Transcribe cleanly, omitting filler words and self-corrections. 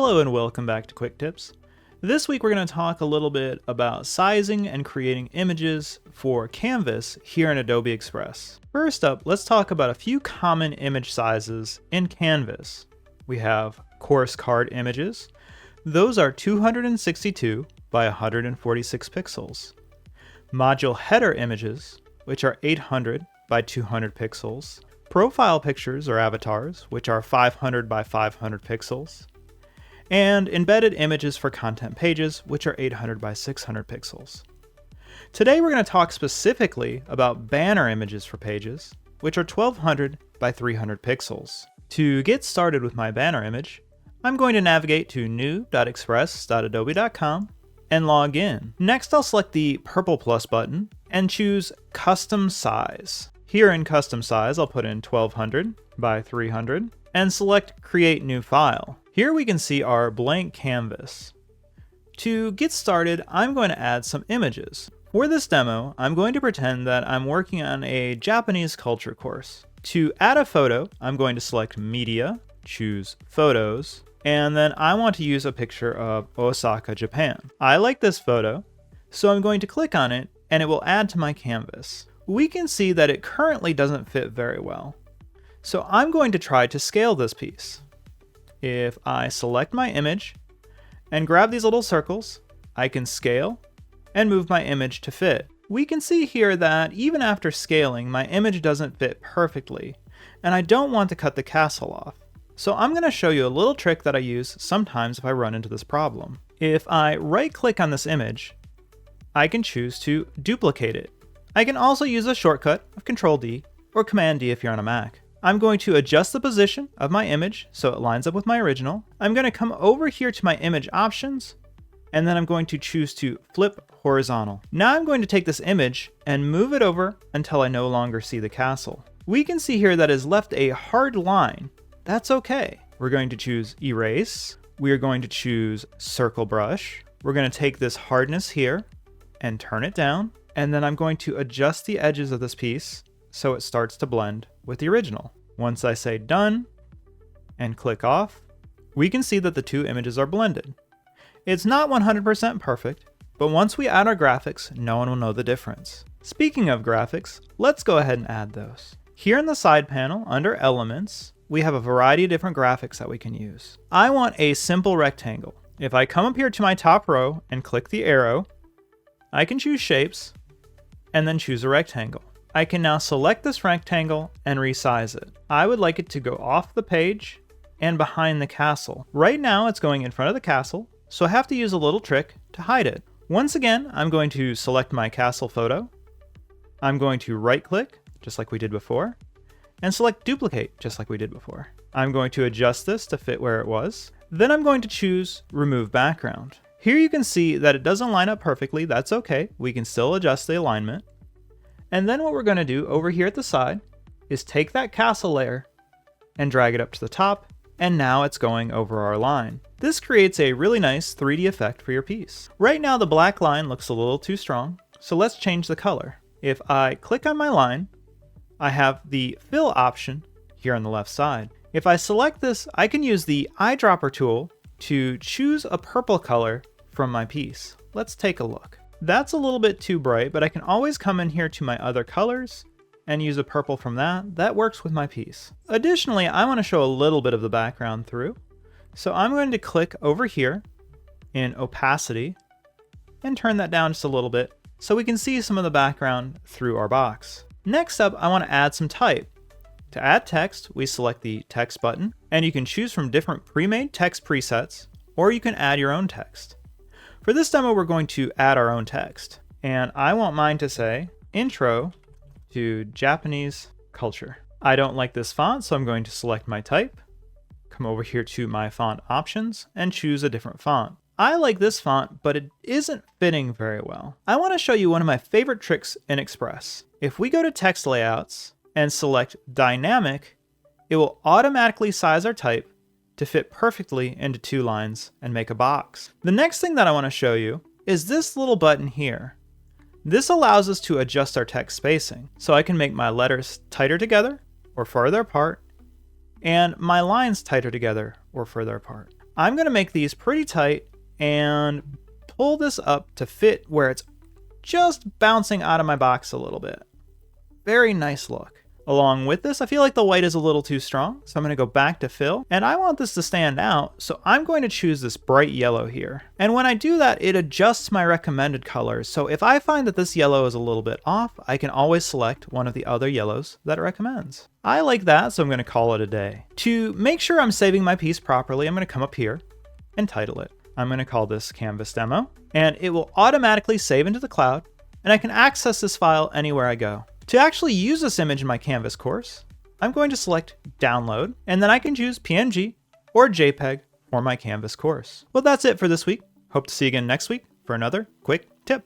Hello and welcome back to Quick Tips. This week we're going to talk a little bit about sizing and creating images for Canvas here in Adobe Express. First up, let's talk about a few common image sizes in Canvas. We have course card images. Those are 262 by 146 pixels. Module header images, which are 800 by 200 pixels. Profile pictures or avatars, which are 500 by 500 pixels. And embedded images for content pages, which are 800 by 600 pixels. Today we're going to talk specifically about banner images for pages, which are 1200 by 300 pixels. To get started with my banner image, I'm going to navigate to new.express.adobe.com and log in. Next, I'll select the purple plus button and choose Custom Size. Here in Custom Size, I'll put in 1200 by 300 and select Create New File. Here we can see our blank canvas. To get started, I'm going to add some images. For this demo, I'm going to pretend that I'm working on a Japanese culture course. To add a photo, I'm going to select Media, choose Photos, and then I want to use a picture of Osaka, Japan. I like this photo, so I'm going to click on it and it will add to my canvas. We can see that it currently doesn't fit very well. So I'm going to try to scale this piece. If I select my image and grab these little circles, I can scale and move my image to fit. We can see here that even after scaling, my image doesn't fit perfectly, and I don't want to cut the castle off. So I'm going to show you a little trick that I use sometimes if I run into this problem. If I right-click on this image, I can choose to duplicate it. I can also use a shortcut of Control-D or Command-D if you're on a Mac. I'm going to adjust the position of my image so it lines up with my original. I'm going to come over here to my image options, and then I'm going to choose to flip horizontal. Now I'm going to take this image and move it over until I no longer see the castle. We can see here that it has left a hard line. That's okay. We're going to choose Erase. We are going to choose Circle Brush. We're going to take this hardness here and turn it down. And then I'm going to adjust the edges of this piece so it starts to blend with the original. Once I say done and click off, we can see that the two images are blended. It's not 100% perfect, but once we add our graphics, no one will know the difference. Speaking of graphics, let's go ahead and add those. Here in the side panel under Elements, we have a variety of different graphics that we can use. I want a simple rectangle. If I come up here to my top row and click the arrow, I can choose Shapes and then choose a rectangle. I can now select this rectangle and resize it. I would like it to go off the page and behind the castle. Right now it's going in front of the castle, so I have to use a little trick to hide it. Once again, I'm going to select my castle photo. I'm going to right click, just like we did before, and select Duplicate, just like we did before. I'm going to adjust this to fit where it was. Then I'm going to choose Remove Background. Here you can see that it doesn't line up perfectly. That's okay. We can still adjust the alignment. And then what we're going to do over here at the side is take that castle layer and drag it up to the top, and now it's going over our line. This creates a really nice 3D effect for your piece. Right now the black line looks a little too strong, so let's change the color. If I click on my line, I have the fill option here on the left side. If I select this, I can use the eyedropper tool to choose a purple color from my piece. Let's take a look. That's a little bit too bright, but I can always come in here to my other colors and use a purple from that. That works with my piece. Additionally, I want to show a little bit of the background through. So I'm going to click over here in opacity and turn that down just a little bit so we can see some of the background through our box. Next up, I want to add some type. To add text, we select the text button, and you can choose from different pre-made text presets, or you can add your own text. For this demo, we're going to add our own text, and I want mine to say, Intro to Japanese Culture. I don't like this font, so I'm going to select my type, come over here to my font options, and choose a different font. I like this font, but it isn't fitting very well. I want to show you one of my favorite tricks in Express. If we go to Text Layouts and select Dynamic, it will automatically size our type to fit perfectly into two lines and make a box. The next thing that I want to show you is this little button here. This allows us to adjust our text spacing, so I can make my letters tighter together or farther apart, and my lines tighter together or further apart. I'm going to make these pretty tight and pull this up to fit where it's just bouncing out of my box a little bit. Very nice look. Along with this, I feel like the white is a little too strong, so I'm going to go back to fill, and I want this to stand out, so I'm going to choose this bright yellow here. And when I do that, it adjusts my recommended colors, so if I find that this yellow is a little bit off, I can always select one of the other yellows that it recommends. I like that, so I'm going to call it a day. To make sure I'm saving my piece properly, I'm going to come up here and title it. I'm going to call this Canvas Demo, and it will automatically save into the cloud, and I can access this file anywhere I go. To actually use this image in my Canvas course, I'm going to select Download, and then I can choose PNG or JPEG for my Canvas course. Well, that's it for this week. Hope to see you again next week for another quick tip.